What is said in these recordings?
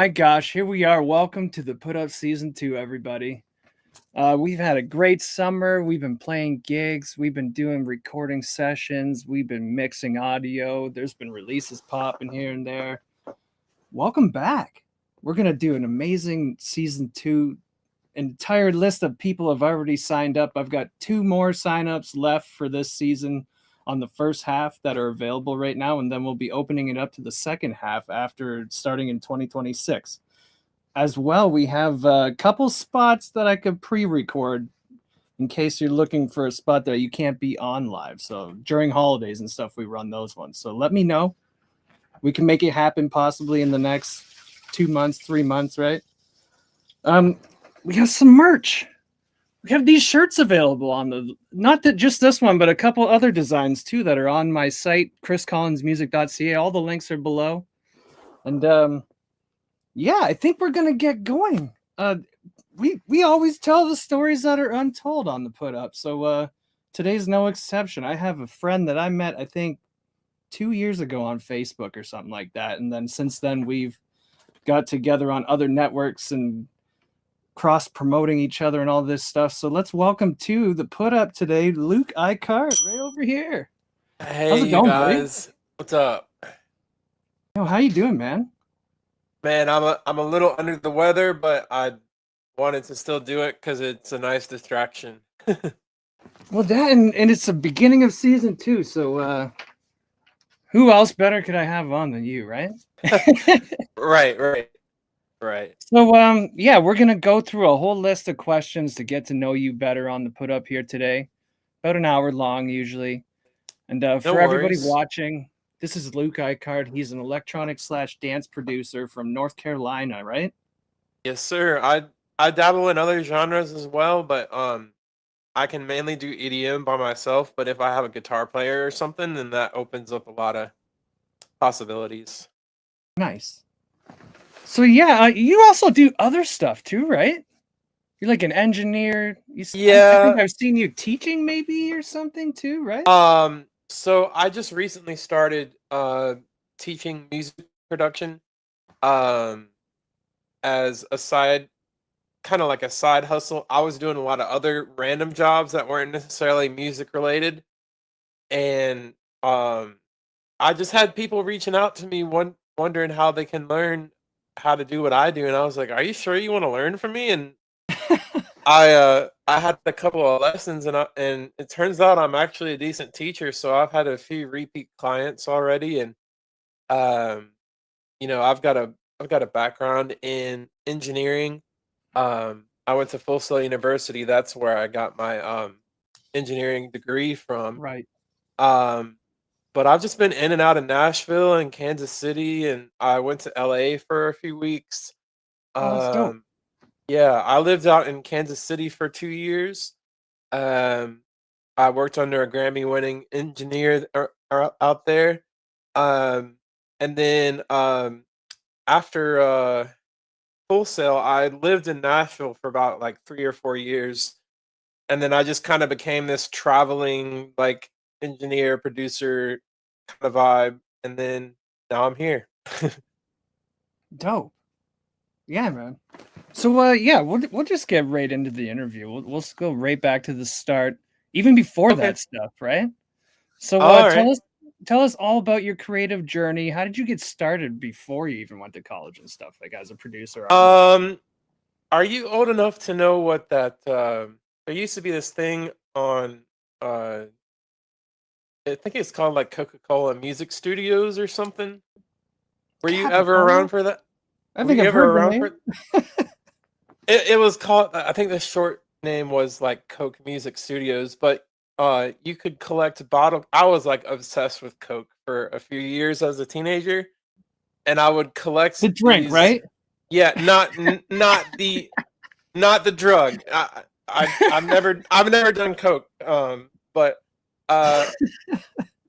my gosh, here we are. Welcome to the Put Up Season 2, everybody. We've had a great summer. We've been playing gigs. We've been doing recording sessions. We've been mixing audio. There's been releases popping here and there. Welcome back. We're going to do an amazing Season 2. An entire list of people have already signed up. I've got 2 more signups left for this season on the first half that are available right now, and then we'll be opening it up to the second half after starting in 2026. As well, we have a couple spots that I could pre-record in case you're looking for a spot that you can't be on live. So during holidays and stuff, we run those ones. So let me know. We can make it happen possibly in the next 2 months, 3 months, right? We have some merch. We have these shirts available on the, not that just this one, but a couple other designs too that are on my site, chriscollinsmusic.ca. All the links are below. And yeah, I think we're gonna get going. We always tell the stories that are untold on the Put Up, so today's no exception. I have a friend that I met, I think, 2 years ago on Facebook or something like that, and then since then we've got together on other networks and cross promoting each other and all this stuff. So let's welcome to the Put Up today, Luke Icard, right over here. Hey, how's it you going, guys. buddy? What's up? Yo, how you doing, man? Man, I'm a little under the weather, but I wanted to still do it because it's a nice distraction. Well, that and it's the beginning of season 2, so who else better could I have on than you, right? Right. So yeah, we're gonna go through a whole list of questions to get to know you better on the Put Up here today. About an hour long usually. And No for everybody worries. watching, this is Luke Icard. He's an electronic/dance producer from North Carolina, right? Yes, sir. I dabble in other genres as well, but I can mainly do EDM by myself, but if I have a guitar player or something, then that opens up a lot of possibilities. Nice. So yeah, you also do other stuff too, right? You're like an engineer. I think Yeah. I've seen you teaching maybe or something too, right? So I just recently started teaching music production um as a side kind of like a side hustle. I was doing a lot of other random jobs that weren't necessarily music related, and I just had people reaching out to me wondering how they can learn how to do what I do, and I was like, "Are you sure you want to learn from me?" And I had a couple of lessons, and it turns out I'm actually a decent teacher, so I've had a few repeat clients already, and um I've got a background in engineering. I went to Full Sail University. That's where I got my engineering degree from. Right. Um, but I've just been in and out of Nashville and Kansas City, and I went to LA for a few weeks. Oh, that's dope. Um, yeah, I lived out in Kansas City for 2 years. Um, I worked under a Grammy-winning engineer out there. Um, and then after Full Sail, I lived in Nashville for about like 3 or 4 years, and then I just kind of became this traveling like engineer producer kind of vibe, and then now I'm here. Dope. Yeah, man. So yeah, we'll just get right into the interview. We'll go right back to the start, even before Okay. that stuff, right? So All right. tell us all about your creative journey. How did you get started before you even went to college and stuff, like as a producer artist? Um, are you old enough to know what that? There used to be this thing on. Uh, I think it's called like Coca-Cola Music Studios or something. Were you ever around Capicola? for that? I Were think you I've ever heard the around name. for it was called I think the short name was, like, Coke Music Studios, but, you could collect bottle I was, like, obsessed with Coke for a few years as a teenager, and I would collect The drink, these. right? Yeah, not the drug. I've never done Coke, but, uh,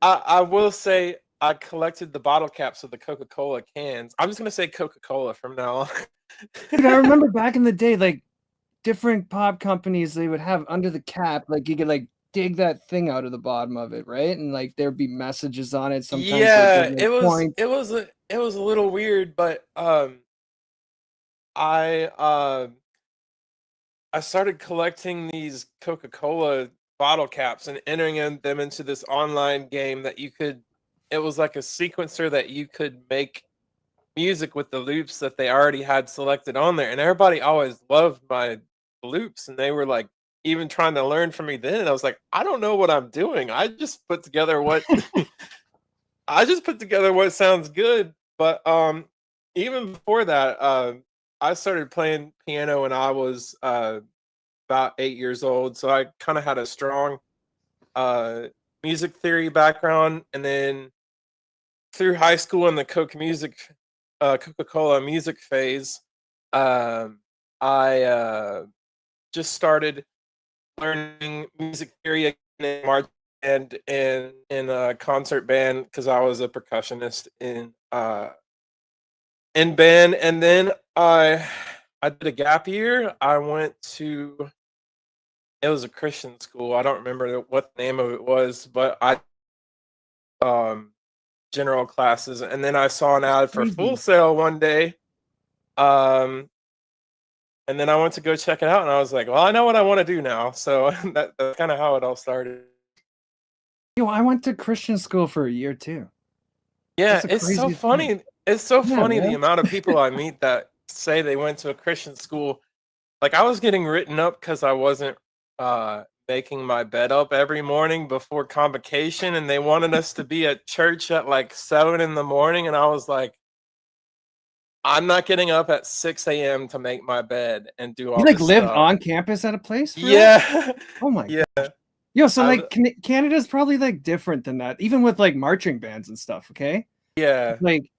I will say I collected the bottle caps of the Coca-Cola cans. I'm just gonna say Coca-Cola from now on. Dude, I remember back in the day, like different pop companies, they would have under the cap, like you could like dig that thing out of the bottom of it, right? And like there'd be messages on it. Sometimes they'd give Yeah, like points. it was a little weird, but I I started collecting these Coca-Cola bottle caps and entering them into this online game that you could. It was like a sequencer that you could make music with the loops that they already had selected on there, and everybody always loved my loops, and they were like even trying to learn from me then. And I was like, I don't know what I'm doing. I just put together what I just put together what sounds good. But even before that, I started playing piano when I was about 8 years old. So I kind of had a strong uh, music theory background, and then through high school and the Coca-Cola music phase, I just started learning music theory again in march and in a concert band because I was a percussionist in band, and then I did a gap year. I went to it was a Christian school. I don't remember what the name of it was, but I um general classes, and then I saw an ad for Full Crazy. Sail one day. Um and then I went to go check it out, and I was like, well, I know what I want to do now. So that's kind of how it all started. Yo, I went to Christian school for a year too. Yeah, That's the it's so craziest thing. funny. It's so Yeah, funny the man. amount of people I meet that say they went to a Christian school. Like, I was getting written up because I wasn't making my bed up every morning before convocation, and they wanted us to be at church at like 7 in the morning, and I was like, I'm not getting up at 6 a.m. to make my bed and do You all like this lived stuff. on campus at a place for real? Yeah, Oh my yeah. gosh. Yo, so I like Canada's probably like different than that, even with like marching bands and stuff. Okay, yeah. like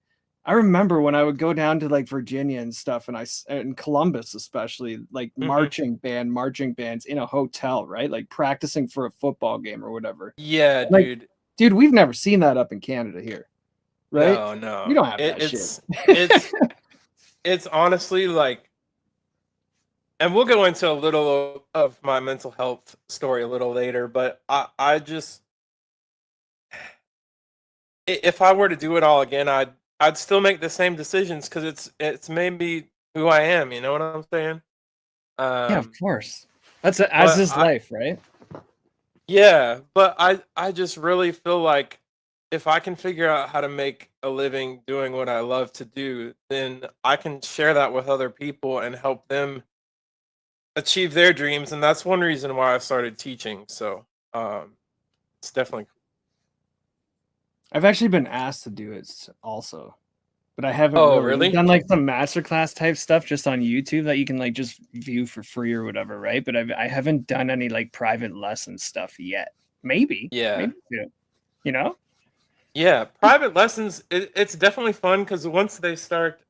I remember when I would go down to like Virginia and stuff, and in Columbus especially, like Mhm. marching bands in a hotel, right? Like practicing for a football game or whatever. Yeah, Like, dude. dude, we've never seen that up in Canada here, right? No, We no. don't have It, that shit. it's it's it's honestly like, and we'll go into a little of my mental health story a little later, but I just if I were to do it all again, I'd still make the same decisions because it's made me who I am. You know what I'm saying? Yeah, of Um, course. That's as but is life, right? yeah, but I just really feel like if I can figure out how to make a living doing what I love to do, then I can share that with other people and help them achieve their dreams, and that's one reason why I started teaching. So, it's definitely I've actually been asked to do it also, but I haven't Oh, really. We've really? done like some masterclass type stuff just on YouTube that you can like just view for free or whatever, right? But I haven't done any like private lesson stuff yet. Yeah. Maybe soon, you know? Yeah, private lessons, it's definitely fun because once they start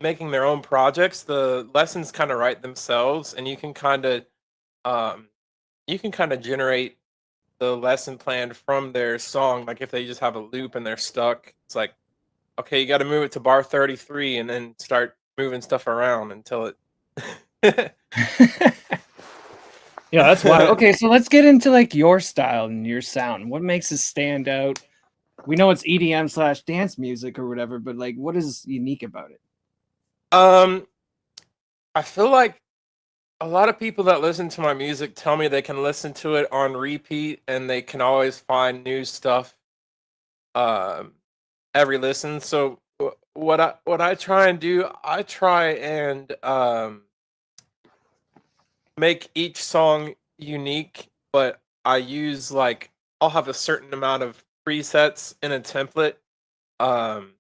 making their own projects, the lessons kind of write themselves, and um you can kind of generate the lesson plan from their song. Like if they just have a loop and they're stuck, it's like, okay, you got to move it to bar 33 and then start moving stuff around until it. Yeah, that's wild. Okay, so let's get into like your style and your sound. What makes it stand out? We know it's EDM slash dance music or whatever, but like, what is unique about it? um, I feel like a lot of people that listen to my music tell me they can listen to it on repeat and they can always find new stuff um, every listen. So what I try and do, I try and make each song unique, but I use like I'll have a certain amount of presets in a template. Um,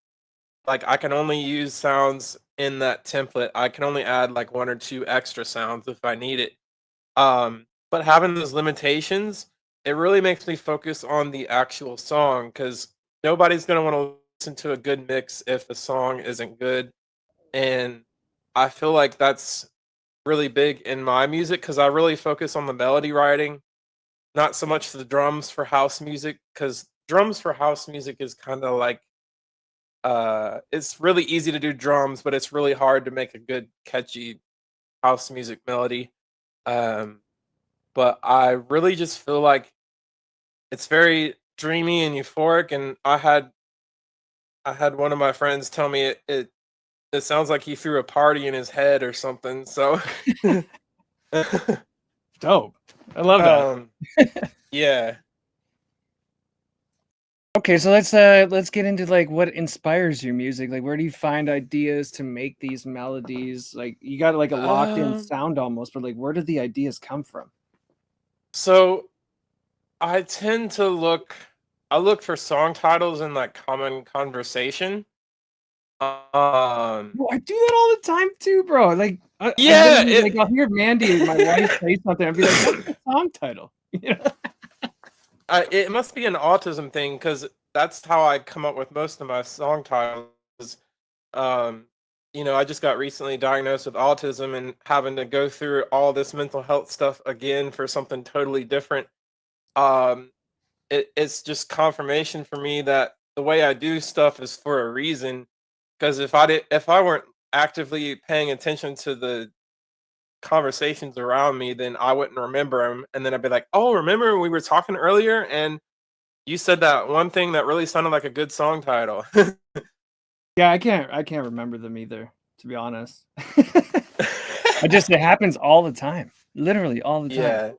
like I can only use sounds in that template. I can only add like one or two extra sounds if I need it. But having those limitations, it really makes me focus on the actual song because nobody's gonna want to listen to a good mix if the song isn't good. And I feel like that's really big in my music because I really focus on the melody writing, not so much the drums for house music. Because drums for house music is kind of like it's really easy to do drums, but it's really hard to make a good catchy house music melody. Um, but I really just feel like it's very dreamy and euphoric, and I had one of my friends tell me it sounds like he threw a party in his head or something. So, Dope. I love that. Yeah. Okay, so let's get into like what inspires your music. Like, where do you find ideas to make these melodies? Like, you got like a locked in Um, sound almost, but like, where do the ideas come from? so I tend to I look for song titles in like common conversation. Um, Well, I do that all the time too, bro. Like, I yeah, literally like I'll hear Mandy, my wife, say something. I'll be like, "What's the song title?" You know? it must be an autism thing because that's how I come up with most of my song titles. Um, I just got recently diagnosed with autism and having to go through all this mental health stuff again for something totally different. Um, it's just confirmation for me that the way I do stuff is for a reason. Because if I weren't actively paying attention to the conversations around me, then I wouldn't remember them, and then I'd be like, "Oh, remember we were talking earlier, and you said that one thing that really sounded like a good song title." Yeah, I can't remember them either, to be honest. It happens all the time, literally all the time. Yeah.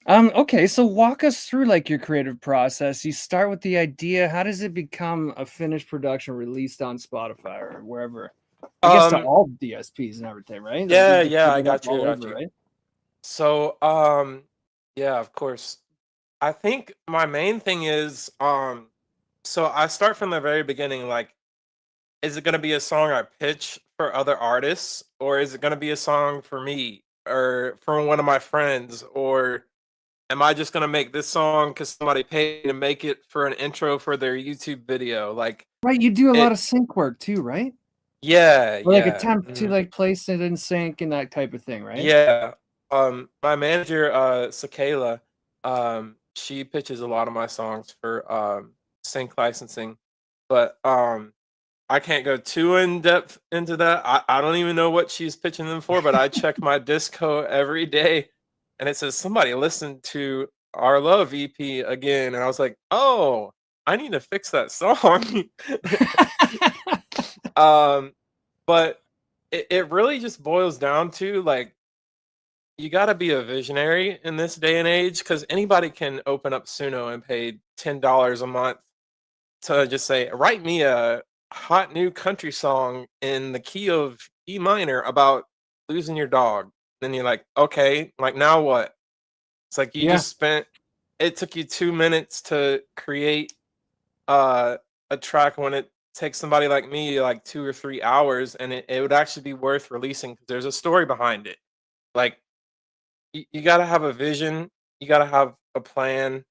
Okay, so walk us through like your creative process. You start with the idea. How does it become a finished production released on Spotify or wherever? I guess to Um, all DSPs and everything, right? Like you yeah, get yeah, put I it up got you, I all got over, you. right? So, yeah, of course. I think my main thing is, so I start from the very beginning, like, is it gonna be a song I pitch for other artists, or is it gonna be a song for me or for one of my friends, or am I just gonna make this song because somebody paid me to make it for an intro for their YouTube video? Like Right, you do a lot it, of sync work too, right? yeah, Or like yeah, attempt to mhm, like place it in sync and that type of thing, right? yeah. My manager, Sakayla, she pitches a lot of my songs for sync licensing, but I can't go too in depth into that. I don't even know what she's pitching them for, but I check my disco every day and it says somebody listened to our love EP again. And I was like, oh, I need to fix that song. um, but it really just boils down to like you gotta be a visionary in this day and age because anybody can open up Suno and pay $10 a month to just say, write me a hot new country song in the key of E minor about losing your dog. Then you're like, okay, like now what? It's like you Yeah. just spent it took you 2 minutes to create uh a track when it takes somebody like me like 2 or 3 hours and it would actually be worth releasing because there's a story behind it. Like you gotta have a vision, you gotta have a plan,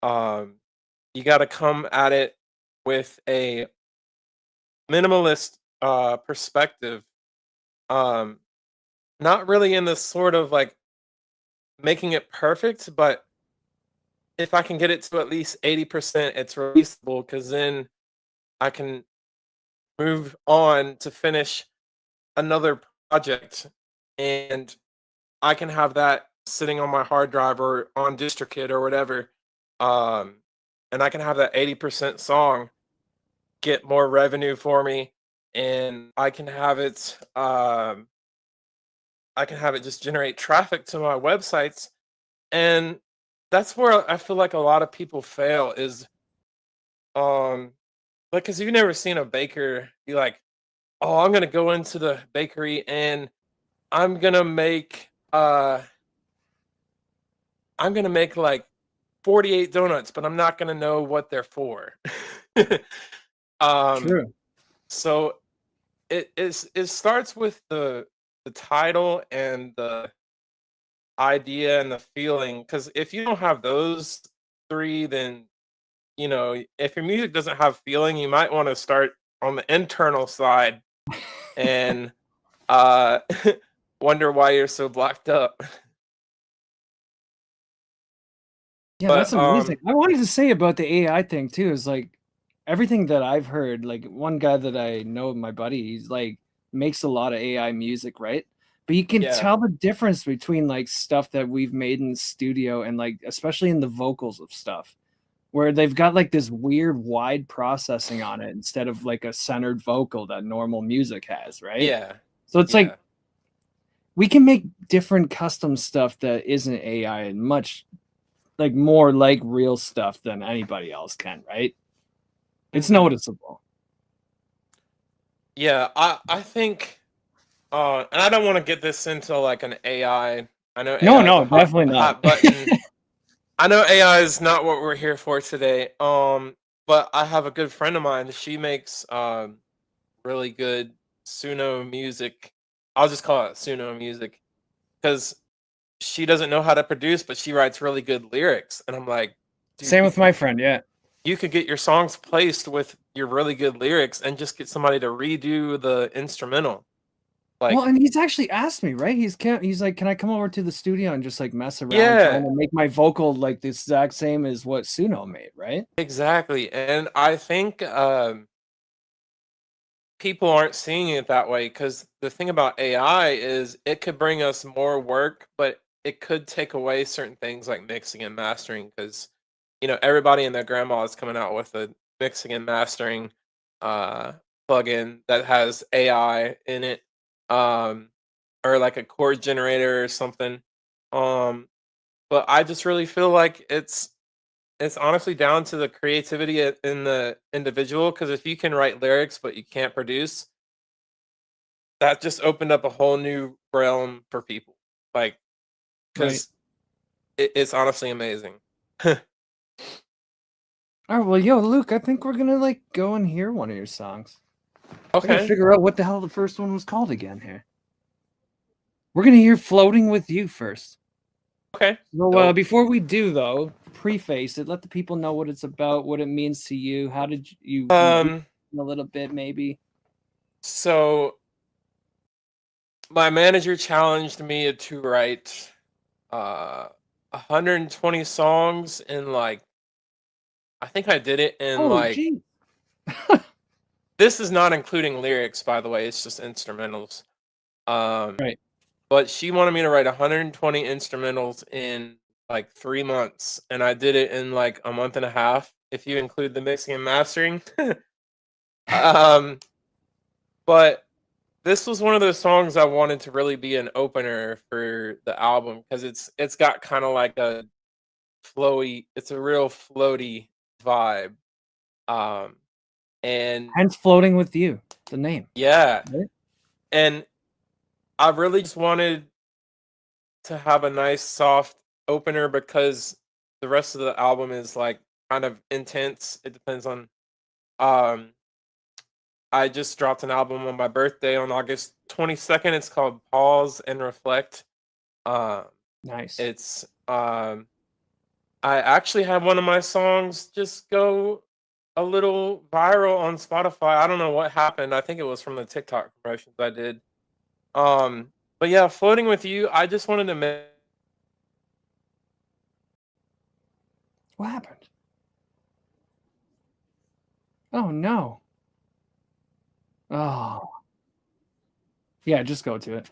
um, you gotta come at it with a minimalist perspective, um not really in the sort of like making it perfect, but if I can get it to at least 80% it's releasable because then I can move on to finish another project and I can have that sitting on my hard drive or on DistroKid or whatever, um and I can have that 80% song get more revenue for me and I can have it just generate traffic to my websites. And that's where I feel like a lot of people fail is like because you've never seen a baker be like, oh, I'm gonna go into the bakery and I'm gonna make uh I'm gonna make like 48 donuts, but I'm not gonna know what they're for. um True. so it starts with the title and the idea and the feeling because if you don't have those three, then if your music doesn't have feeling, you might want to start on the internal side and uh wonder why you're so blocked up. Yeah, that's But amazing. I wanted to say about the AI thing too is like everything that I've heard, like one guy that I know, my buddy, he's like makes a lot of AI music, right? But you can yeah. tell the difference between like stuff that we've made in the studio and like especially in the vocals of stuff. where they've got like this weird wide processing on it instead of like a centered vocal that normal music has, right? Yeah. So it's like Yeah. we can make different custom stuff that isn't AI and much like more like real stuff than anybody else can, right? It's Mhm. noticeable. Yeah, I think and I don't want to get this into like an AI. I know No, AI is no, a hot definitely not. hot button. I know AI is not what we're here for today. But I have a good friend of mine. She makes really good Suno music. I'll just call it Suno music because she doesn't know how to produce, but she writes really good lyrics. And I'm like, dude, Same with my friend, yeah. you could get your songs placed with your really good lyrics and just get somebody to redo the instrumental. Well, Like, and he's actually asked me, right? He's like, "Can I come over to the studio and just like mess around trying yeah, to make my vocal like the exact same as what Suno made," right? exactly. And I think people aren't seeing it that way because the thing about AI is it could bring us more work, but it could take away certain things like mixing and mastering because everybody and their grandma is coming out with a mixing and mastering uh plugin that has AI in it, um or like a chord generator or something. Um but I just really feel like it's honestly down to the creativity in the individual because if you can write lyrics but you can't produce, that just opened up a whole new realm for people. Like, Right. because it's honestly amazing. All right, well, yo, Luke, I think we're gonna like go and hear one of your songs. I gotta Okay. figure out what the hell the first one was called again here. We're gonna hear "Floating with You" first. Okay. So, Dope. before we do though, preface it. Let the people know what it's about, what it means to you. How did you read Um. a little bit, maybe? So my manager challenged me to write 120 songs in like I think I did it in Oh, like gee. this is not including lyrics by the way, it's just instrumentals. Um Right. but she wanted me to write 120 instrumentals in like 3 months and I did it in like a month and a half if you include the mixing and mastering. um but this was one of those songs I wanted to really be an opener for the album because it's got kind of like a flowy, it's a real floaty vibe. Um, and Hence, "Floating with You," the name. yeah, Right? and I really just wanted to have a nice soft opener because the rest of the album is like kind of intense. It depends on um I just dropped an album on my birthday on August 22nd. It's called Pause and Reflect. Um Nice. it's I actually had one of my songs just go a little viral on Spotify. I don't know what happened. I think it was from the TikTok promotions I did. But yeah, floating with you. I just wanted to make. What happened? Oh no. Oh, yeah. Just go to it.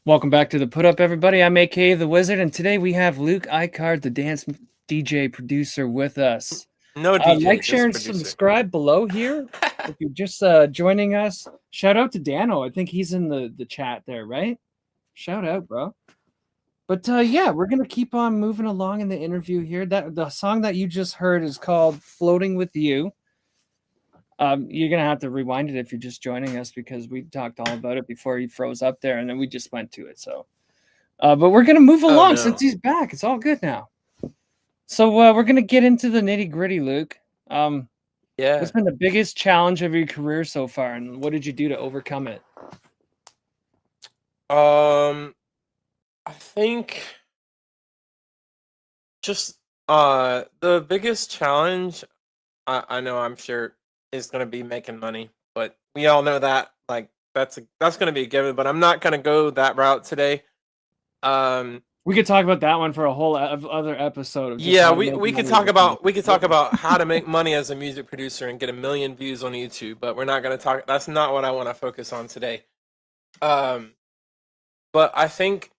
Welcome back to the Put Up, everybody. I'm A.K.A. the Wizard, and today we have Luke Icard, the dance DJ producer, with us. No DJ, Like, share, just and producer. subscribe below here. If you're just joining us, shout out to Dano. I think he's in the chat there, right? Shout out, bro. But yeah, we're gonna keep on moving along in the interview here. That the song that you just heard is called "Floating with You." You're gonna have to rewind it if you're just joining us because we talked all about it before he froze up there, and then we just went to it. So, but we're gonna move Oh along since no. he's back. It's all good now. So we're gonna get into the nitty gritty, Luke. What's Yeah. been the biggest challenge of your career so far, and what did you do to overcome it? I think just the biggest challenge I know I'm sure is gonna be making money, but we all know that like that's gonna be a given, but I'm not gonna go that route today. Um We could talk about that one for a whole other episode of just yeah, how to we, make we could money as talk a about we producer. could talk about how to make money as a music producer and get 1 million views on YouTube, but we're not gonna talk that's not what I want to focus on today. Um But I think,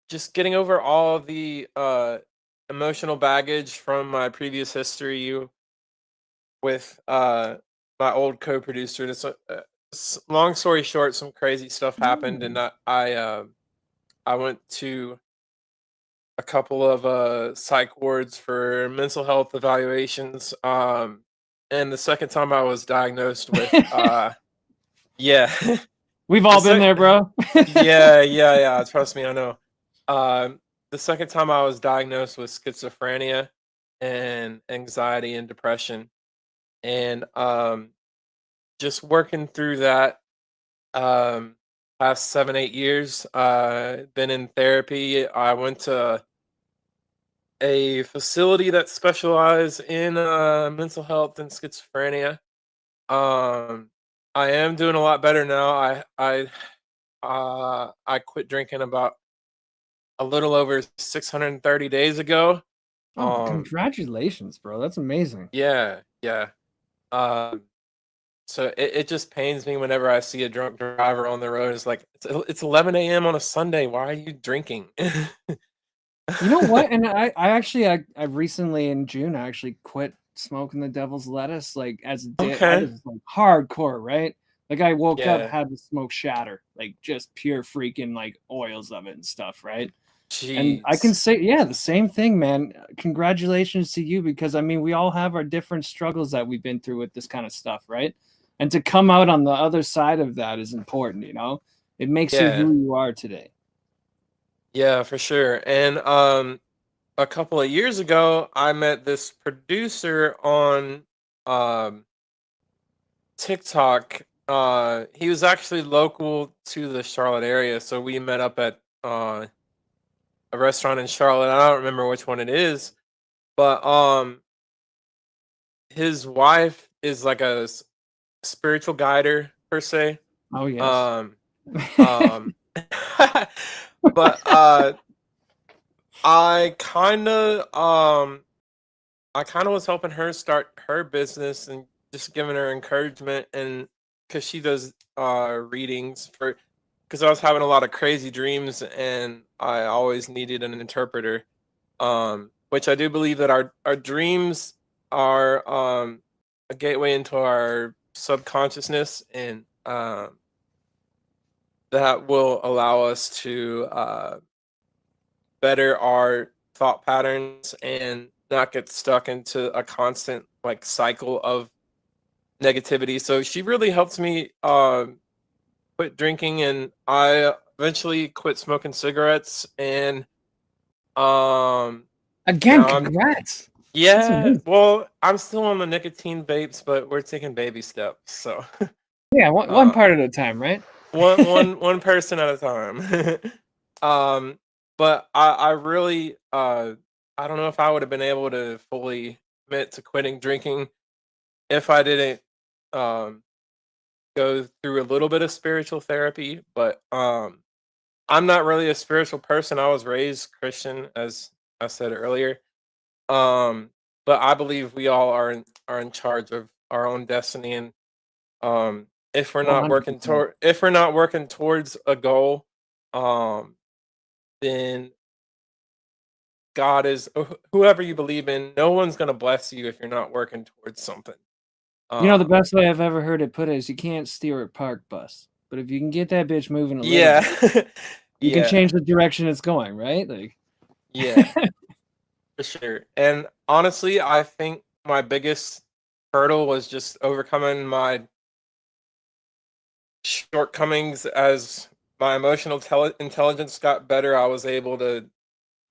just getting over all the, emotional baggage from my previous history with, my old co-producer, long story short, some crazy stuff happened, and Mm. I went to a couple of, psych wards for mental health evaluations, and the second time I was diagnosed with, yeah, We've the all been sec there, bro. yeah, trust me, I know. The second time I was diagnosed with schizophrenia and anxiety and depression, and just working through that past 7, 8 years. Been in therapy. I went to a facility that specialized in mental health and schizophrenia. Um, I am doing a lot better now. I quit drinking about a little over 630 days ago. Oh, Um, congratulations, bro. That's amazing. yeah, yeah. Um, so it just pains me whenever I see a drunk driver on the road. It's like it's 11 a.m. on a Sunday. Why are you drinking? You know what? And I recently in June I actually quit smoking the devil's lettuce like as a I Okay. was like hardcore, right? Like I woke up, Yeah. had to smoke shatter, like just pure freaking like oils of it and stuff, right? And I can Jeez. say, yeah, the same thing, man. Congratulations to you because I mean we all have our different struggles that we've been through with this kind of stuff, right? And to come out on the other side of that is important, you know? It makes you Yeah. who you are today. Yeah, for sure. And a couple of years ago, I met this producer on um TikTok. He was actually local to the Charlotte area, so we met up at a restaurant in Charlotte. I don't remember which one it is, but his wife is like spiritual guider per se. Oh yes. Um, um, but I kind of I kind of was helping her start her business and just giving her encouragement and because she does readings for because I was having a lot of crazy dreams and I always needed an interpreter. Which I do believe that our dreams are a gateway into our subconsciousness and that will allow us to better our thought patterns and not get stuck into a constant like cycle of negativity. So she really helped me quit drinking, and I eventually quit smoking cigarettes. And Again, now I'm congrats. That's yeah. amazing. Well, I'm still on the nicotine vapes, but we're taking baby steps. So Yeah, one uh, part at a time, right? one person at a time. um, but I really I don't know if I would have been able to fully commit to quitting drinking if I didn't um go through a little bit of spiritual therapy. But I'm not really a spiritual person. I was raised Christian, as I said earlier. Um, but I believe we all are in charge of our own destiny, and if we're not working 100%. toward if we're not working towards a goal then God is whoever you believe in. No one's gonna bless you if you're not working towards something. You know, the Um, best way I've ever heard it put is you can't steer a park bus, but if you can get that bitch moving a little yeah, bit, you can yeah, change the direction it's going, right? Like, yeah, for sure. And honestly, I think my biggest hurdle was just overcoming my shortcomings as my emotional intelligence got better. I was able to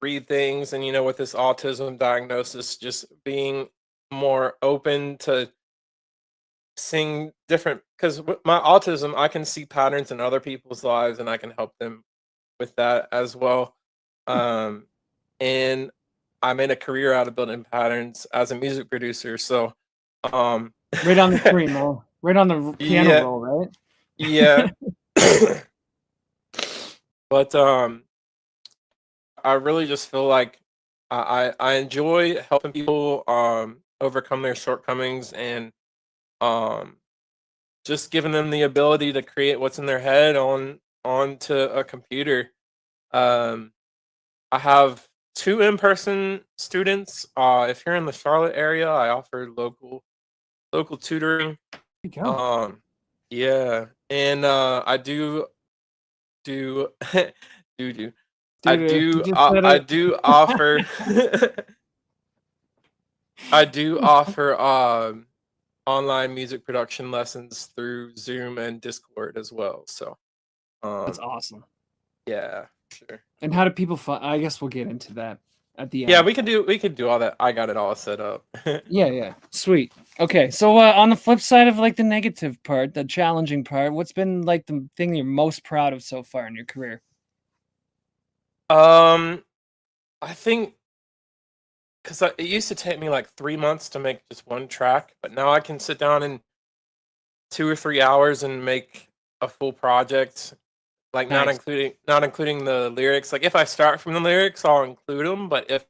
read things, and with this autism diagnosis, just being more open to seeing different, because with my autism, I can see patterns in other people's lives and I can help them with that as well. Um, and I made a career out of building patterns as a music producer. So, um, right on the screen, man. Right on the piano yeah, roll, right? yeah. But I really just feel like I enjoy helping people overcome their shortcomings, and um just giving them the ability to create what's in their head onto a computer. Um, I have two in-person students. If you're in the Charlotte area, I offer local tutoring. There you go. Um, yeah, and I do do Dude, you just said I it. do offer I do offer online music production lessons through Zoom and Discord as well. So That's um awesome. yeah, sure. And how do people find? I guess we'll get into that at the Yeah, end. we can do all that. I got it all set up. Yeah, yeah. Sweet. Okay, so on the flip side of like the negative part, the challenging part, what's been like the thing you're most proud of so far in your career? um, I think because it used to take me like 3 months to make just one track, but now I can sit down in 2 or 3 hours and make a full project. Like Nice. not including the lyrics. Like if I start from the lyrics, I'll include them. But if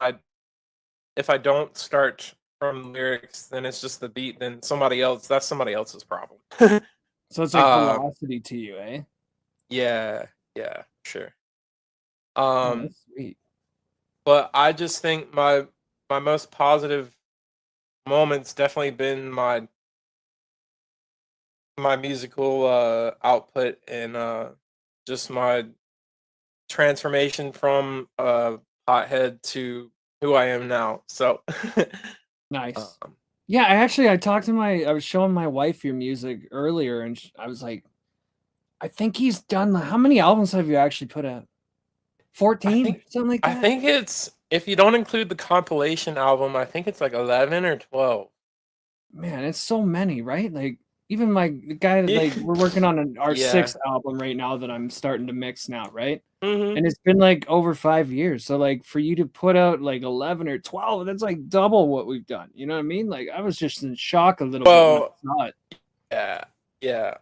I don't start from lyrics, then it's just the beat. Then that's somebody else's problem. So it's like um, velocity to you, eh? yeah, yeah, sure. Oh, Um, that's sweet. but I just think my most positive moments definitely been my musical output, and just my transformation from pothead to who I am now. So Nice. um, Yeah, I talked to I was showing my wife your music earlier, and I was like, I think he's done. How many albums have you actually put out? I 14, think something like I that. think it's, if you don't include the compilation album, I think it's like 11 or 12. Man, it's so many, right? Like even the guy that Yeah. like we're working on our Yeah. sixth album right now that I'm starting to mix now, right? Mhm. And it's been like over 5 years. So like for you to put out like 11 or 12, that's like double what we've done. You know what I mean? Like I was just in shock a little bit when I Well, saw it. yeah. Yeah.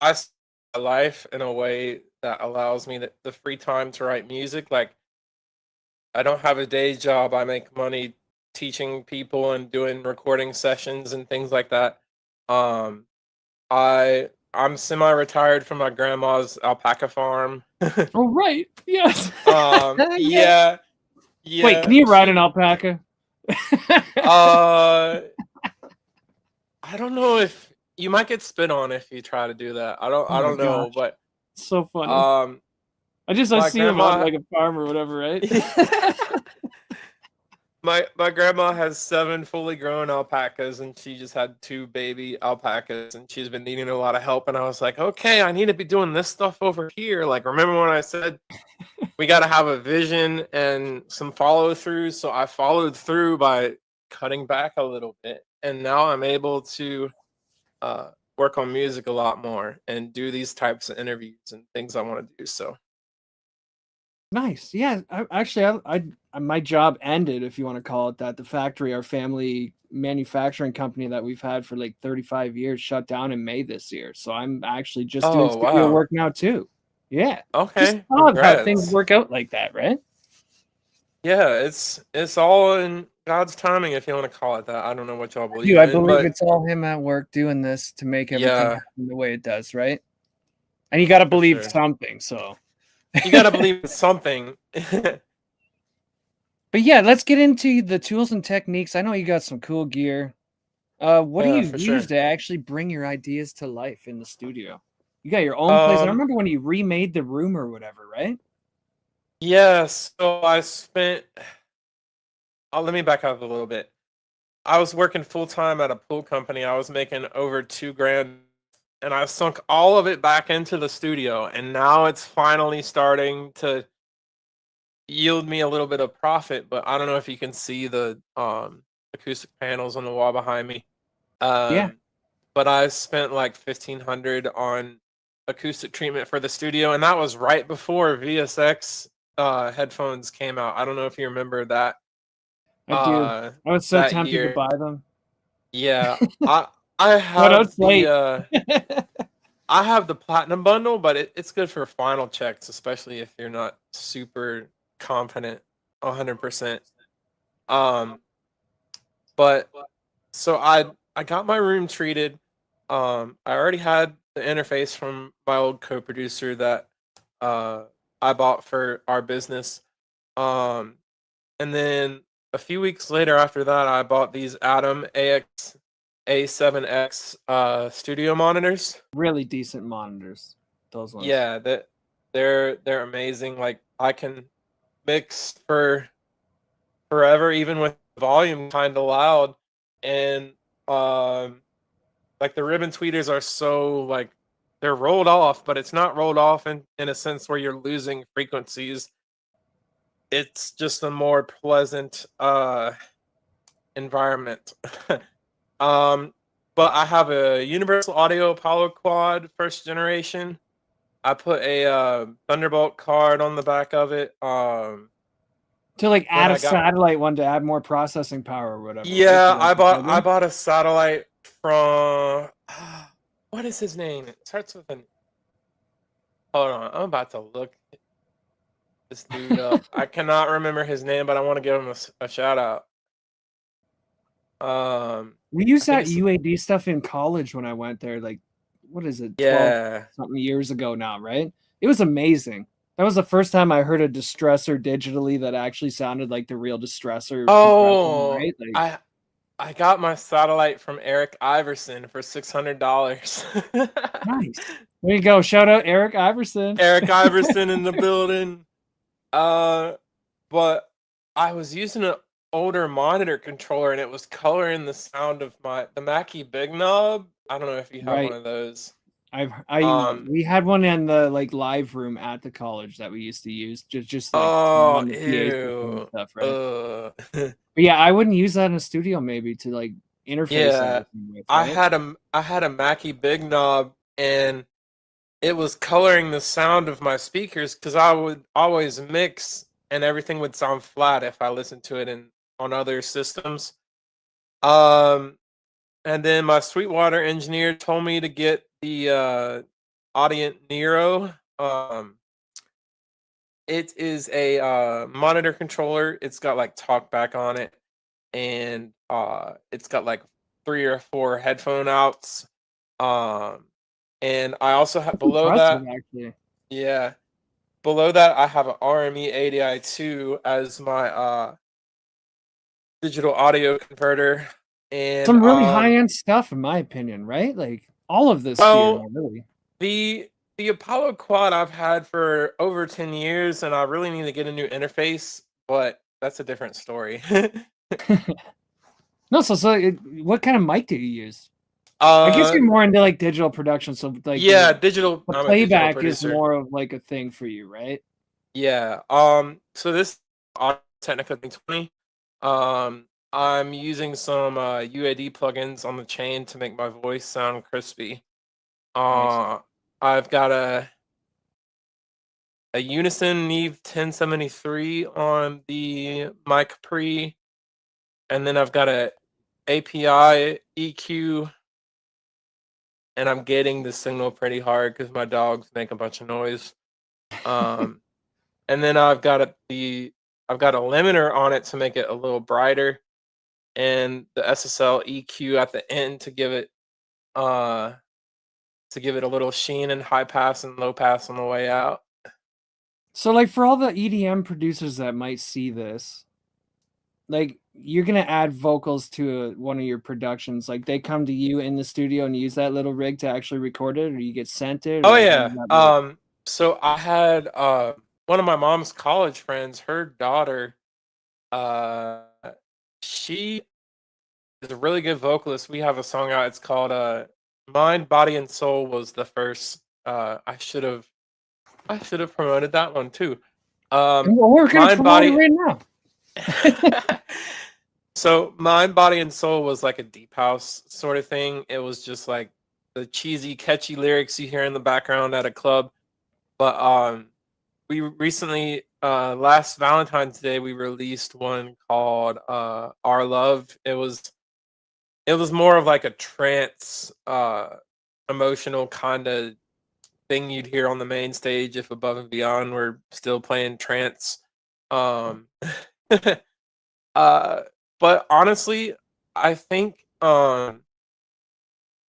I see my life in a way that allows me the free time to write music. Like I don't have a day job. I make money teaching people and doing recording sessions and things like that. Um, I'm semi-retired from my grandma's alpaca farm. Oh right. Yes. Yeah. Yeah, Wait, can yeah. you ride an alpaca? Uh, I don't know if you might get spit on if you try to do that. Oh I my don't know, gosh. but So funny. um, I my see him on grandma like a farm or whatever, right? my grandma has 7 fully grown alpacas, and she just had 2 baby alpacas, and she's been needing a lot of help, and I was like, "Okay, I need to be doing this stuff over here." Like, remember when I said we got to have a vision and some follow through? So I followed through by cutting back a little bit, and now I'm able to work on music a lot more and do these types of interviews and things I want to do. So, Nice. Yeah. My job ended, if you want to call it that. The factory, our family manufacturing company that we've had for like 35 years, shut down in May this year. So I'm actually just doing oh studio wow, work now too. Yeah. Just okay, odd how things congrats. work out like that, right? Yeah, it's all in God's timing, if you want to call it that. I don't know what y'all I do. believe I in, believe but it's all him at work doing this to make everything yeah, happen the way it does, right? And you got to for believe sure. something. So. You gotta believe in something. But yeah, let's get into the tools and techniques. I know you got some cool gear. What do Yeah, you for use sure. to actually bring your ideas to life in the studio? You got your own place. I Um, remember when you remade the room or whatever, right? yeah, so I spent let me back up a little bit. I was working full time at a pool company. I was making over 2 grand, and I sunk all of it back into the studio, and now it's finally starting to yield me a little bit of profit. But I don't know if you can see the acoustic panels on the wall behind me. Yeah, Um, but I spent like 1,500 on acoustic treatment for the studio, and that was right before VSX headphones came out. I don't know if you remember that I do. uh I was so that tempted to year. buy them. Yeah, I Shout have out Slate. I have the platinum bundle, but it's good for final checks, especially if you're not super confident 100%. Um, but so I got my room treated. I already had the interface from my old co-producer that uh I bought for our business. Um, and then a few weeks later after that, I bought these Atom AX A7X studio monitors. Really decent monitors. Those ones. Yeah, they're amazing. Like I can mix for forever, even with volume kind of loud, and um, like the ribbon tweeters are so like they're rolled off, but it's not rolled off in a sense where you're losing frequencies. It's just a more pleasant environment. um, but I have a Universal Audio Apollo Quad first generation. I put a Thunderbolt card on the back of it. To like Then add a I got satellite one to add more processing power or whatever, right? yeah, Did I get that I right? bought a satellite from what is his name? It starts with an hold on, I'm about to look this dude up. I cannot remember his name, but I want to give him a shout out. We I used think that it's UAD stuff in college when I went there, like what is it, 12 yeah. something years ago now, right? It was amazing. That was the first time I heard a distressor digitally that actually sounded like the real distressor compressing, Oh, right? Like I got my satellite from Eric Iverson for $600. nice. There you go. Shout out Eric Iverson. Eric Iverson in the building. Uh, but I was using an older monitor controller and it was coloring the sound of the Mackie Big Knob. I don't know if you have one Right. of those. I Um, we had one in the like live room at the college that we used to use just like oh, on the PA system and ew. stuff, right? Uh, But yeah, I wouldn't use that in a studio maybe to like interface yeah. everything with, right? I had a Mackie Big Knob and it was coloring the sound of my speakers because I would always mix and everything would sound flat if I listened to it in on other systems. Um, and then my Sweetwater engineer told me to get the Audient Nero. It is a monitor controller. It's got like talkback on it, and it's got like 3 or 4 headphone outs. Um, and I also have That's below impressive that, actually. yeah, below that I have an RME 80i2 as my digital audio converter, and Some really high-end stuff in my opinion, right? Like all of this gear well, now, really. the Apollo Quad I've had for over 10 years, and I really need to get a new interface, but that's a different story. No, what kind of mic do you use? I guess uh, you're more into like digital production, so like yeah, digital. the I'm a digital playback is producer. more of like a thing for you, right? Yeah. So this Technica 2020. I'm using some UAD plugins on the chain to make my voice sound crispy. Nice. Uh, I've got a Unison Neve 1073 on the mic pre, and then I've got a API EQ, and I'm getting the signal pretty hard because my dogs make a bunch of noise. Um, and then I've got a limiter on it to make it a little brighter, and the SSL EQ at the end uh to give it a little sheen and high pass and low pass on the way out. So like for all the EDM producers that might see this, like you're gonna add vocals to one of your productions. Like they come to you in the studio and use that little rig to actually record it, or you get sent it, or Oh like how does yeah. that work? So I had one of my mom's college friends, her daughter, uh she is a really good vocalist. We have a song out. It's called Mind, Body and Soul was the first. I should have promoted that one too. And we're gonna Mind, promote it Body. right now. So Mind, Body and Soul was like a deep house sort of thing. It was just like the cheesy, catchy lyrics you hear in the background at a club. But we recently last Valentine's Day we released one called Our Love. It was more of like a trance emotional kind of thing you'd hear on the main stage if Above and Beyond were still playing trance. Um uh but honestly, I think I'm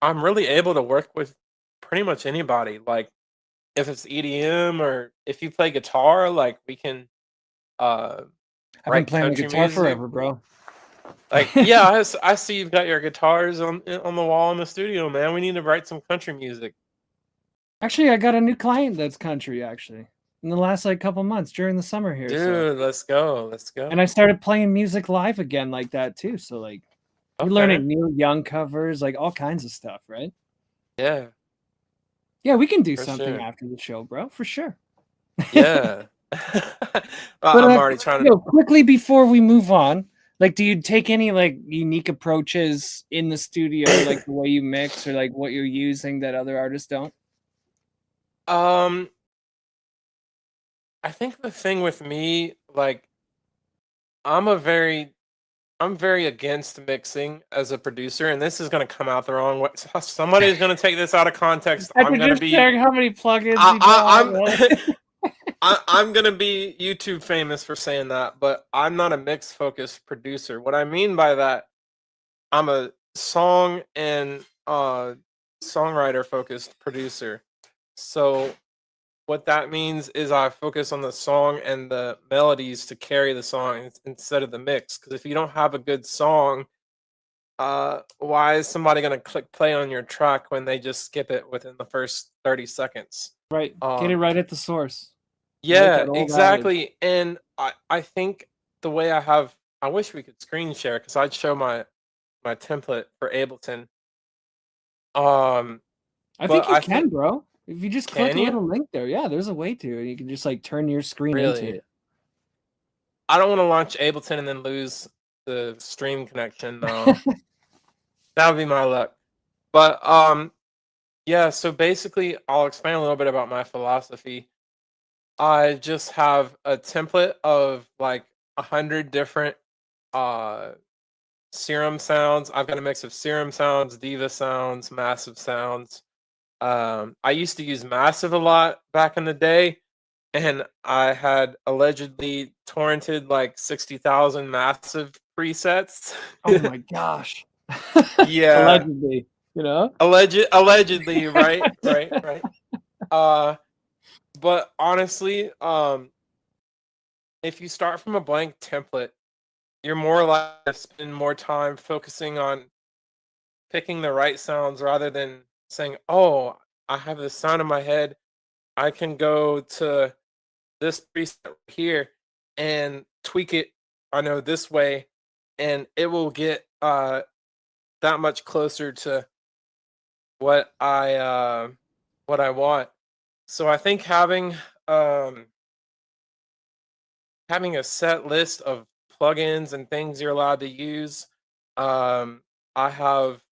really able to work with pretty much anybody. Like if it's EDM or if you play guitar, like we can uh I've been write playing the country guitar music. forever, bro. Like, yeah, I see you've got your guitars on the wall in the studio, man. We need to write some country music. Actually, I got a new client that's country actually in the last like couple months during the summer here. So, Dude, let's go. Let's and I go. started playing music live again like that too. So like we're Okay. learning Neil Young covers, like all kinds of stuff, right? Yeah, Yeah, we can do for something sure. after the show, bro, for sure. Yeah. But I'm already trying to. quickly before we move on, like, do you take any like unique approaches in the studio, like the way you mix or like what you're using that other artists don't? um, I think the thing with me, like, I'm a very I'm very against mixing as a producer, and this is gonna come out the wrong way. Somebody's gonna take this out of context. After just sharing how many plugins you I'm bought. I'm gonna be YouTube famous for saying that, but I'm not a mix focused producer. What I mean by that, I'm a song and songwriter focused producer. So what that means is I focus on the song and the melodies to carry the song instead of the mix. Because if you don't have a good song, why is somebody gonna click play on your track when they just skip it within the first 30 seconds? Right. Get it Um, right at the source. Right? yeah, That old adage. exactly. And I think the way I wish we could screen share because I'd show my template for Ableton. Um, I but think you I think can, bro. If you just click can a you little link there, yeah, there's a way to, and you can just like turn your screen into really? it. I don't want to launch Ableton and then lose the stream connection. No, that would be my luck. But yeah. So basically, I'll explain a little bit about my philosophy. I just have a template of like 100 different uh serum sounds. I've got a mix of serum sounds, diva sounds, massive sounds. I used to use massive a lot back in the day, and I had allegedly torrented like 60,000 massive presets. Oh my gosh. Yeah, Allegedly, you know? allegedly, right, right, right. Uh, but honestly, if you start from a blank template, you're more likely to spend more time focusing on picking the right sounds rather than saying, "Oh, I have this sound in my head. I can go to this preset here and tweak it. I know this way, and it will get that much closer to what I want." So I think um having a set list of plugins and things you're allowed to use. I have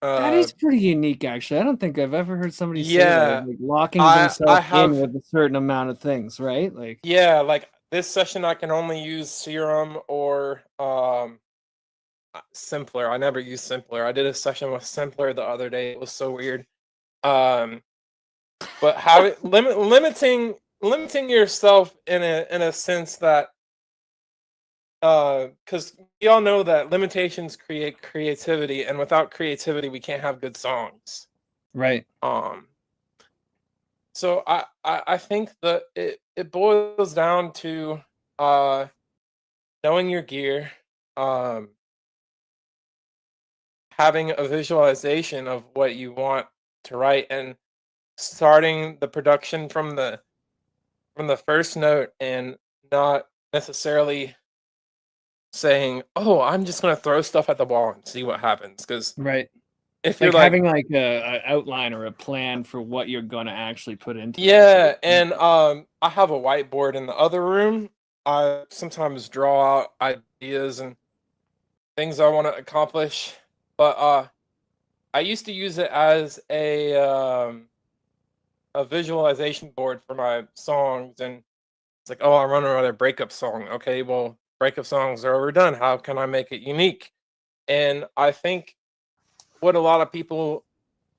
That uh is pretty unique, actually. I don't think I've ever heard somebody say that, of yeah, like locking I themselves in have with a certain amount of things, right? Like, yeah, like this session I can only use Serum or Simpler. I never used Simpler. I did a session with Simpler the other day. It was so weird. Um but having limiting yourself in a sense that because we all know that limitations create creativity, and without creativity we can't have good songs. right. um So I think that it boils down to uh knowing your gear, um, having a visualization of what you want to write, and starting the production from the first note, and not necessarily saying, "Oh, I'm just gonna throw stuff at the wall and see what happens." Because Right. if you're Like like, having like a outline or a plan for what you're gonna actually put into it. So yeah, and I have a whiteboard in the other room. I sometimes draw out ideas and things I want to accomplish, but I used to use it as a visualization board for my songs, and it's like, oh, I'm running another breakup song. Okay, well, breakup songs are overdone. How can I make it unique? And I think what a lot of people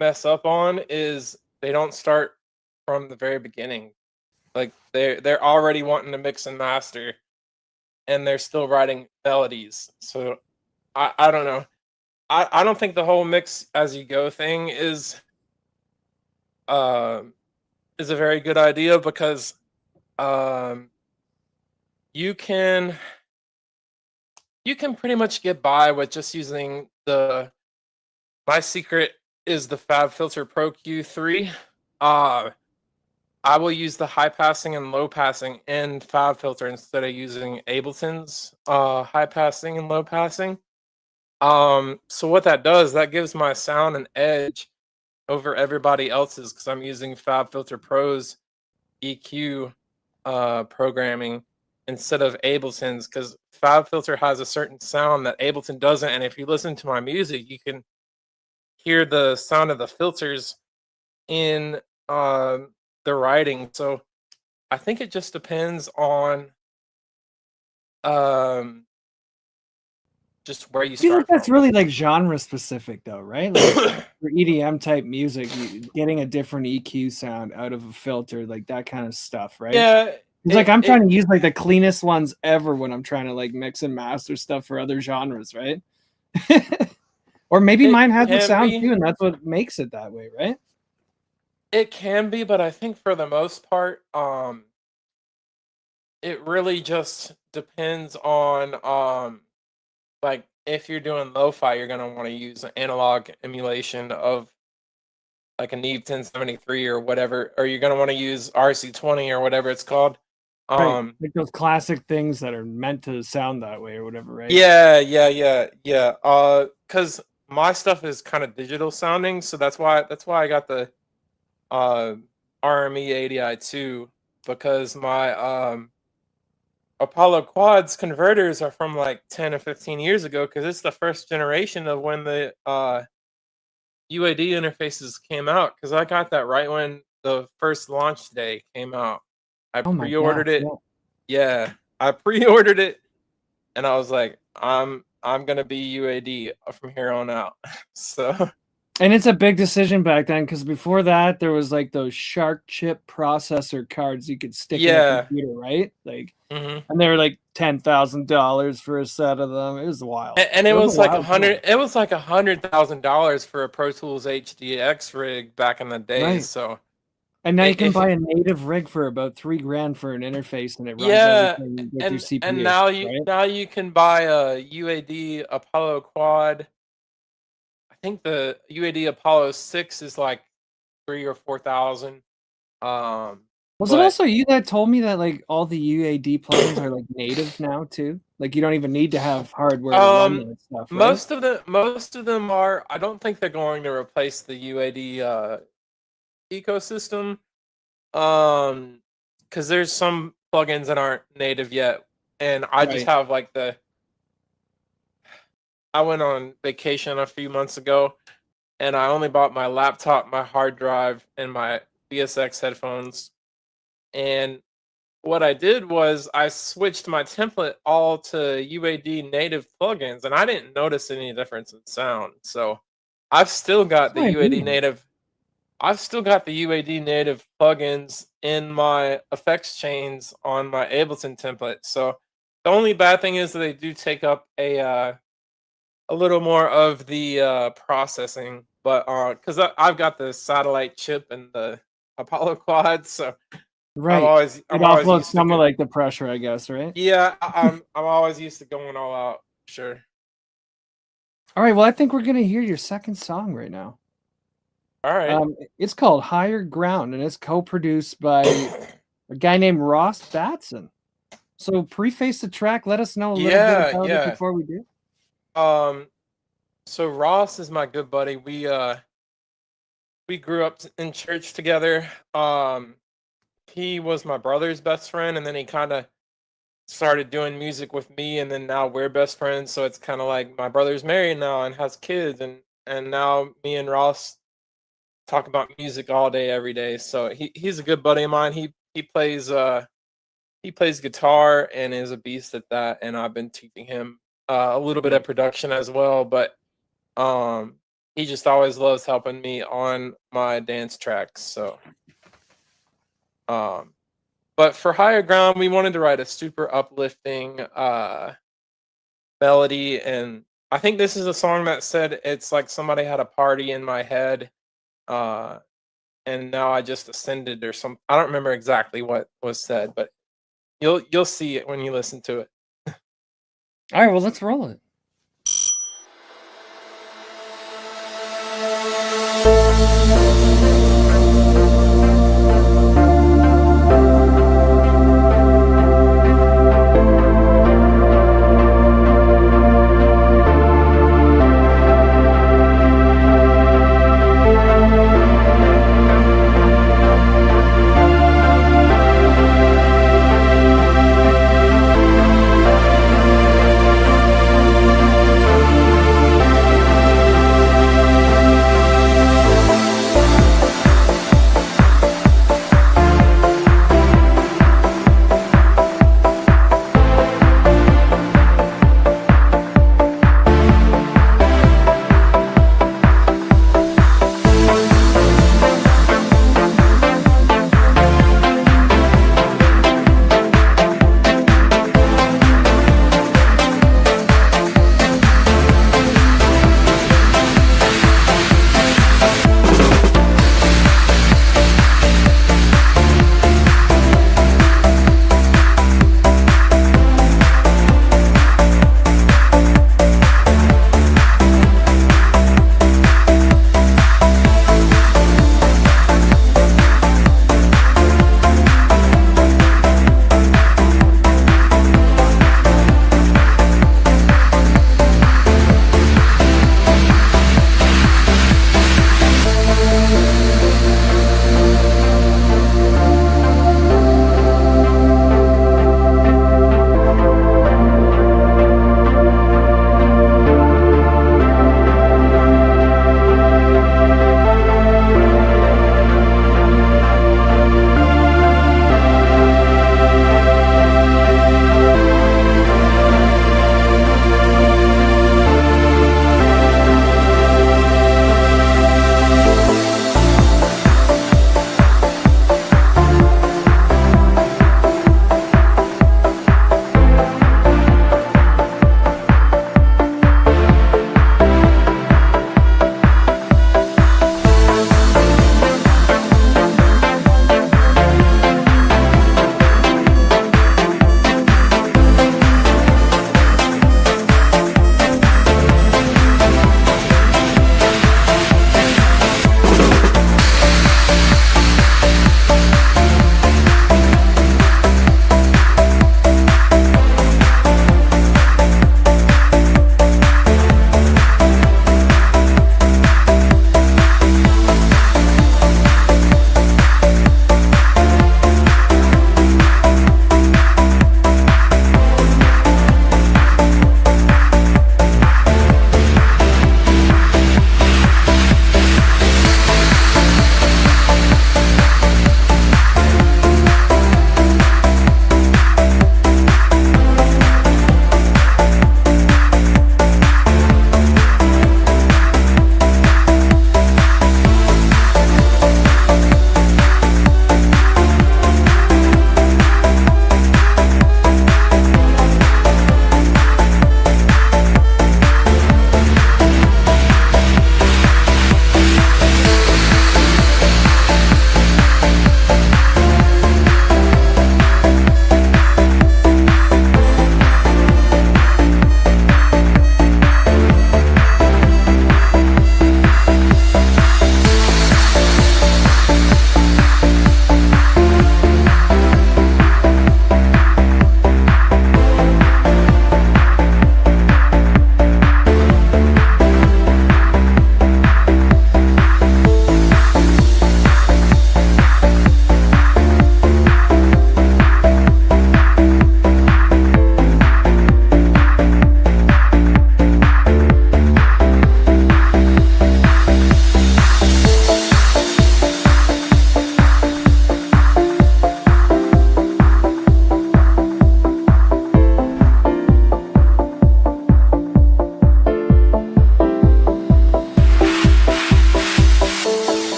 mess up on is they don't start from the very beginning. Like they're already wanting to mix and master, and they're still writing melodies. So I don't know. I don't think the whole mix as you go thing um is a very good idea, because um you can you can pretty much get by with just using the my secret is the FabFilter Pro Q3. Uh I will use the high passing and low passing in FabFilter instead of using Ableton's high passing and low passing. So what that does, that gives my sound an edge over everybody else's, because I'm using FabFilter Pro's EQ programming instead of Ableton's, because FabFilter has a certain sound that Ableton doesn't. And if you listen to my music, you can hear the sound of the filters in the writing. So I think it just depends on um, just where you I feel like start that's from. really like genre specific though, right? Like for EDM type music, getting a different EQ sound out of a filter, like that kind of stuff, right? Yeah, It's like it I'm it trying to use like the cleanest ones ever when I'm trying to like mix and master stuff for other genres, right? Or maybe it mine has the can sound be. too, and that's what makes it that way, right? It can be, but I think for the most part, it really just depends on like if you're doing lo-fi, you're gonna want to use an analog emulation of like a Neve 1073 or whatever, or you're gonna want to use RC20 or whatever it's called. Right. Um, Like those classic things that are meant to sound that way or whatever, right? yeah. Because my stuff is kind of digital sounding, so that's why I got the uh RME 80i2, because my Apollo quads converters are from like 10 or 15 years ago, because it's the first generation of when the UAD interfaces came out, because I got that right when the first launch day came out. I Oh my gosh, pre-ordered it. yeah. Yeah, I pre-ordered it, and I was like, I'm gonna be UAD from here on out. So And it's a big decision back then because before that there was like those shark chip processor cards you could stick in a yeah, computer, right? Like, hmm and they were like $10,000 for a set of them. It was wild. and It it was a was like a wild hundred. time. It was like $100,000 for a Pro Tools HDX rig back in the days. Right. So And now you can if buy a native rig for about 3 grand for an interface and it runs yeah, everything with your and CPU, now you right? can buy a UAD Apollo quad. I think the UAD Apollo 6 is like 3 or 4 thousand. Was it But also you that told me that like all the UAD plugins are like native now too? Like you don't even need to have hardware to run um, that stuff, right? most of them are. I don't think they're going to replace the UAD ecosystem. Because there's some plugins that aren't native yet, and I just Right. have like the. I went on vacation a few months ago, and I only bought my laptop, my hard drive, and my VSX headphones. And what I did was I switched my template all to UAD native plugins, and I didn't notice any difference in sound. So I've still got the Good UAD idea. native. I've still got the UAD native plugins in my effects chains on my Ableton template. So the only bad thing is that they do take up a little more of the processing, but because I've got the satellite chip and the Apollo quad, so Right. It I'm always offloads used to some of go. like the pressure, I guess, right? Yeah, I'm always used to going all out. Sure. All right. Well, I think we're gonna hear your second song right now. All right. It's called Higher Ground, and it's co-produced by a guy named Ross Batson. So preface the track. Let us know a little bit Yeah, about it yeah. before we do. So Ross is my good buddy. We grew up in church together. He was my brother's best friend, and then he kind of started doing music with me, and then now we're best friends. So it's kind of like my brother's married now and has kids, and now me and Ross talk about music all day, every day. So he's a good buddy of mine. He plays guitar and is a beast at that, and I've been teaching him a little bit of production as well. But he just always loves helping me on my dance tracks. So but for Higher Ground, we wanted to write a super uplifting melody, and I think this is a song that said it's like somebody had a party in my head, uh, and now I just ascended or some. I don't remember exactly what was said, but you'll see it when you listen to it. All right. Well, let's roll it.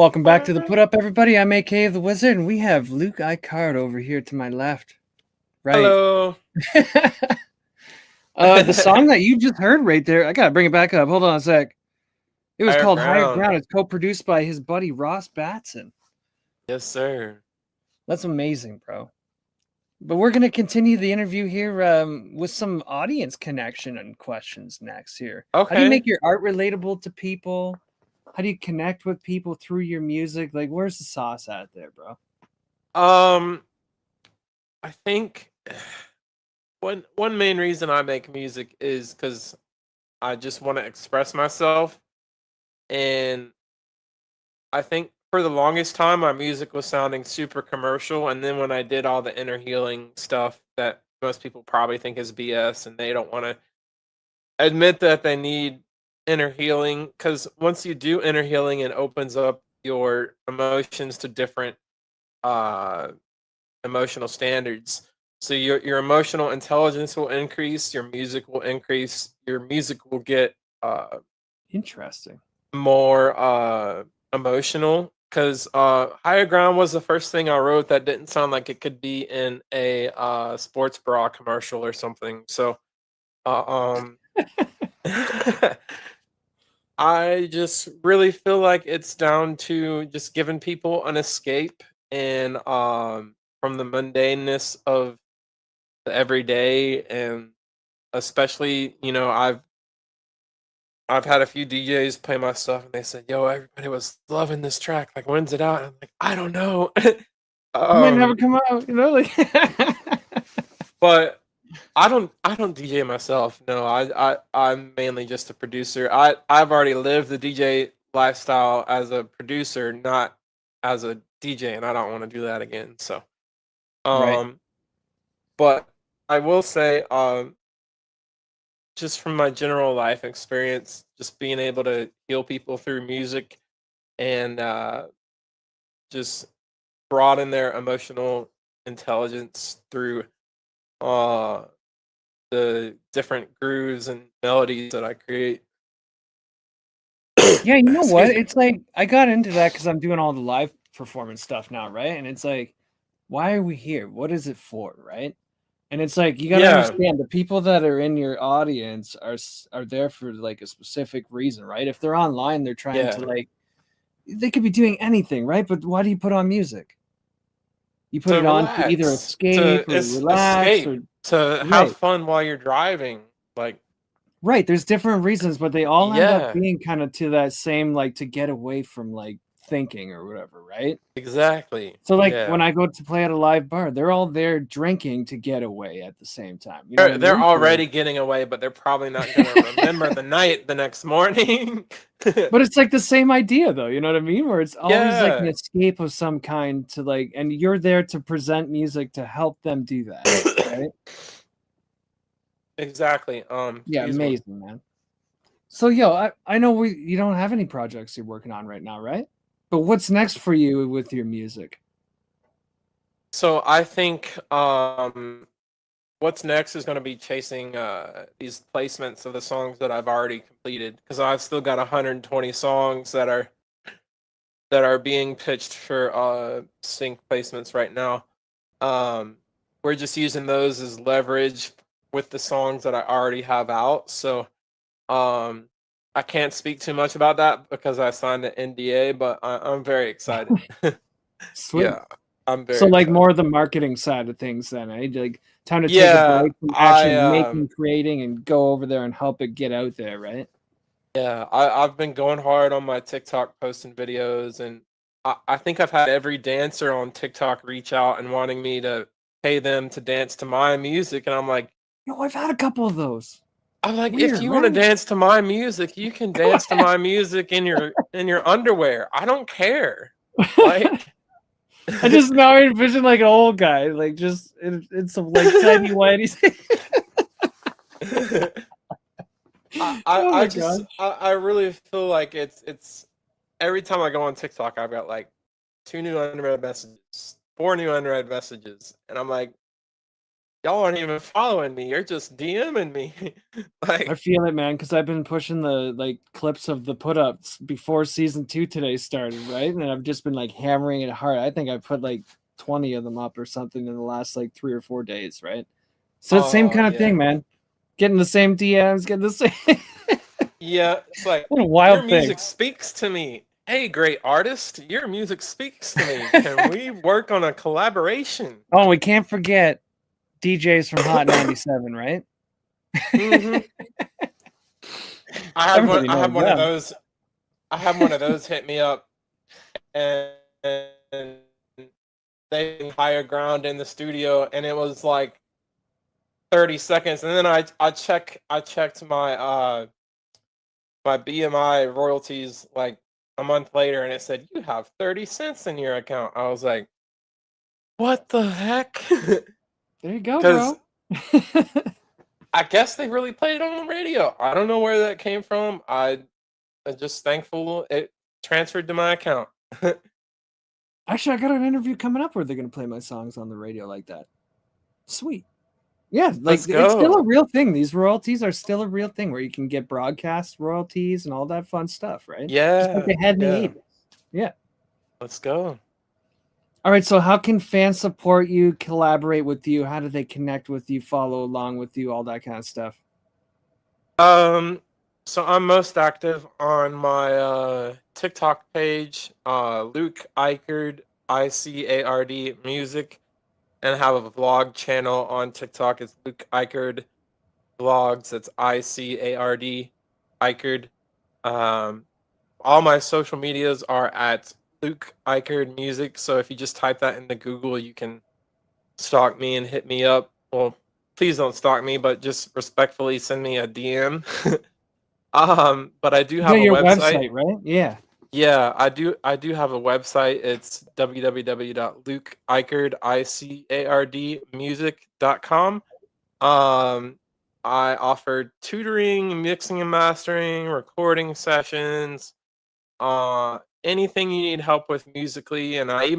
Welcome back to the Put Up, everybody. I'm A.K.A. the Wizard, and we have Luke Icard over here to my left. Right. Hello. The song that you just heard right there, I gotta bring it back up. Hold on a sec. It was Higher called Higher ground. Ground. It's co-produced by his buddy Ross Batson. Yes, sir. That's amazing, bro. But we're gonna continue the interview here with some audience connection and questions next here. How do you Okay. make your art relatable to people? How do you connect with people through your music? Like, where's the sauce at there, bro? I think one main reason I make music is because I just want to express myself, and I think for the longest time my music was sounding super commercial, and then when I did all the inner healing stuff that most people probably think is BS, and they don't want to admit that they need inner healing, because once you do inner healing, it opens up your emotions to different uh emotional standards. So your emotional intelligence will increase, your music will increase, your music will get Interesting. more emotional, because Higher Ground was the first thing I wrote that didn't sound like it could be in a sports bra commercial or something. So um I just really feel like it's down to just giving people an escape, and from the mundaneness of the everyday. And especially, I've had a few DJs play my stuff and they said, "Yo, everybody was loving this track. Like, when's it out?" And I'm like, "I don't know." It might never um, come out, like but I don't DJ myself. No, I'm mainly just a producer. I've already lived the DJ lifestyle as a producer, not as a DJ, and I don't want to do that again. So, Right. um, but I will say, just from my general life experience, just being able to heal people through music, and just broaden their emotional intelligence through uh, the different grooves and melodies that I create. Yeah, you know what? Excuse me. It's like I got into that because I'm doing all the live performance stuff now, right? And it's like, why are we here? What is it for, right? And it's like you got to Yeah, understand the people that are in your audience are there for like a specific reason, right? If they're online, they're trying yeah. to like they could be doing anything, right? But why do you put on music? You put To it on to either relax, escape or relax escape, or to have right. fun while you're driving. Like, Right, there's different reasons, but they all end up yeah, being kinda to that same, like, to get away from, like, thinking or whatever, right? exactly. So, like, when Yeah. I go to play at a live bar, they're all there drinking to get away at the same time, you know what I They're mean? So, like already getting away, but they're probably not gonna remember the night the next morning. but it's, like, the same idea, though, you know what I mean? Where it's always, like, an Yeah. escape of some kind to, like and you're there to present music to help them do that, right? Exactly, Yeah, excuse me. amazing, man. So, yo, I know you don't have any projects you're working on right now, right? But what's next for you with your music? So I think, what's next is gonna be chasing, these placements of the songs that I've already completed, because 'cause I've still got 120 songs that are being pitched for, sync placements right now. Um, we're just using those as leverage with the songs that I already have out. So, um, I can't speak too much about that because I signed an NDA, but I'm very excited. Sweet. Yeah, I'm So, very like, excited. more of the marketing side of things then, eh? Like, time to take a Yeah, break from actually making, creating, and go over there and help it get out there, right? I've been going hard on my TikTok posting videos, and I think I've had every dancer on TikTok reach out and wanting me to pay them to dance to my music, and Yo, I've had a couple of those. if Weird, you want to right? dance to my music, you can dance to my music in your underwear. I don't care. Like, I just now envision, like, an old guy, like, just in some, like, tiny whities. Oh I my just gosh. I really feel like it's every time I go on TikTok, I've got like two new unread messages, four new unread messages, and I'm like, y'all aren't even following me. You're just DMing me. I Like, feel it, man, because I've been pushing the clips of the put ups before season 2 today started, right? And I've just been like hammering it hard. I think I put like 20 of them up or something in the last like 3 or 4 days, right? So it's the same oh kind of yeah. thing, man. Getting the same DMs, getting the same. Yeah, it's like What a your wild thing. music speaks to me. Hey, great artist, your music speaks to me. Can we work on a collaboration? Oh, we can't forget DJs from Hot 97, right? Mm-hmm. Everybody I knows have one of them. those. I had one of those hit me up, and they higher ground in the studio, and it was like 30 seconds, and then I checked my BMI royalties like a month later, and it said you have 30 cents in your account. I was like, what the heck? There you go, Because bro. I guess they really played it on the radio. I don't know where that came from. I'm just thankful it transferred to my account. Actually, I got an interview coming up where they're gonna play my songs on the radio like that. Sweet. Yeah, like Let's it's still a go. real thing. These royalties are still a real thing where you can get broadcast royalties and all that fun stuff, right? Just like Yeah, they had in the yeah. 80s. Yeah. Let's go. All right. So how can fans support you, collaborate with you? How do they connect with you, follow along with you, all that kind of stuff? Um, so I'm most active on my TikTok page, Luke Icard, Icard music, and have a vlog channel on TikTok. It's Luke Icard Vlogs. It's Icard, Icard. Um, all my social medias are at Luke Icard Music. So if you just type that into Google, you can stalk me and hit me up. Well, please don't stalk me, but just respectfully send me a DM. But I do You got have a your website. website, right? Yeah. Yeah, I do have a website. It's www.lukeicardmusic.com. Um, I offer tutoring, mixing and mastering, recording sessions, anything you need help with musically, and I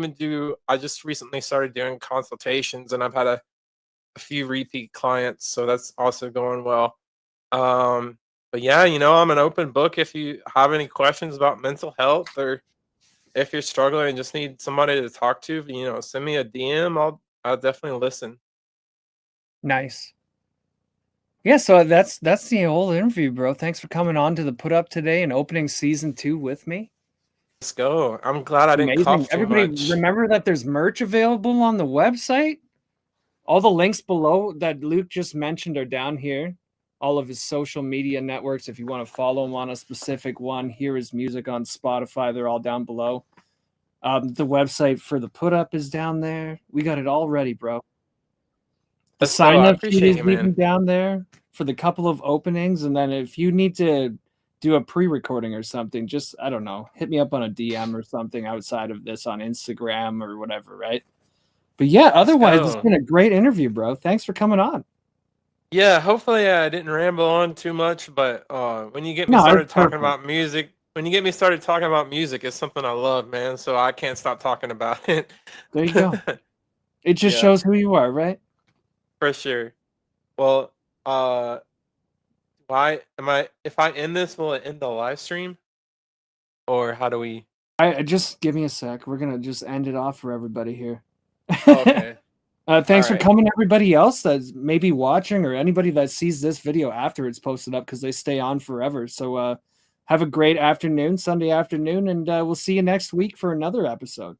just recently started doing consultations, and I've had a few repeat clients, so that's also going well. But yeah, I'm an open book if you have any questions about mental health, or if you're struggling and just need somebody to talk to, send me a DM. I'll definitely listen. Nice. Yeah, so that's the whole interview, bro. Thanks for coming on to the put up today and opening season 2 with me. Let's go. I'm glad I didn't Amazing. cough too Everybody much. remember that there's merch available on the website. All the links below that Luke just mentioned are down here. All of his social media networks. If you want to follow him on a specific one, hear his music on Spotify, they're all down below. The website for the put up is down there. We got it all ready, bro. The Let's go. sign I up sheet appreciate is you, even man. down there for the couple of openings. And then if you need to do a pre recording or something, just, I don't know, hit me up on a DM or something outside of this on Instagram or whatever, right? But yeah, Let's otherwise, it's go. been a great interview, bro. Thanks for coming on. Yeah, hopefully I didn't ramble on too much, but when you get me No, it's started talking perfect. about music, it's something I love, man. So I can't stop talking about it. There you go. It just Yeah, shows who you are, right? for sure. Well, uh, why am I? If I end this, will it end the live stream, or how do we? I just give me a sec. We're gonna just end it off for everybody here. Okay. All Thanks for right. coming, everybody else that's maybe watching or anybody that sees this video after it's posted up because they stay on forever. So have a great afternoon, Sunday afternoon, and we'll see you next week for another episode.